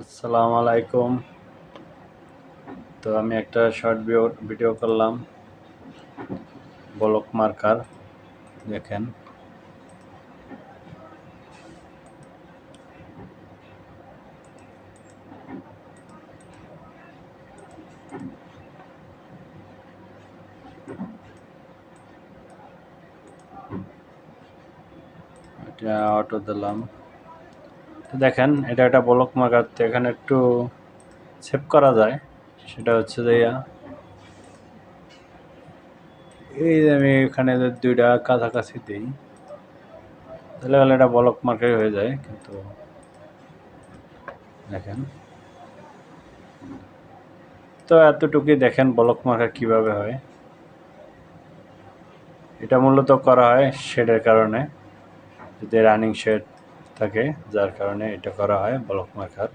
আসসালামু আলাইকুম। তো আমি একটা শর্ট ভিডিও করলাম ব্লক মার্কার। দেখেন এটা অটো দিলাম। তো দেখেন এটা একটা ব্লক মার্কার। তো এখানে একটু সেভ করা যায়, সেটা হচ্ছে যে এই যে আমি এখানে যে দুইটা কাছাকাছি দিই, তাহলে এটা ব্লক মার্কার হয়ে যায়। কিন্তু দেখেন, তো এতটুকুই দেখেন ব্লক মার্কার কিভাবে হয়। এটা মূলত করা হয় শেডের কারণে, যদি রানিং শেড থাকে, যার কারণে এটা করা হয় ব্লক মার্কার।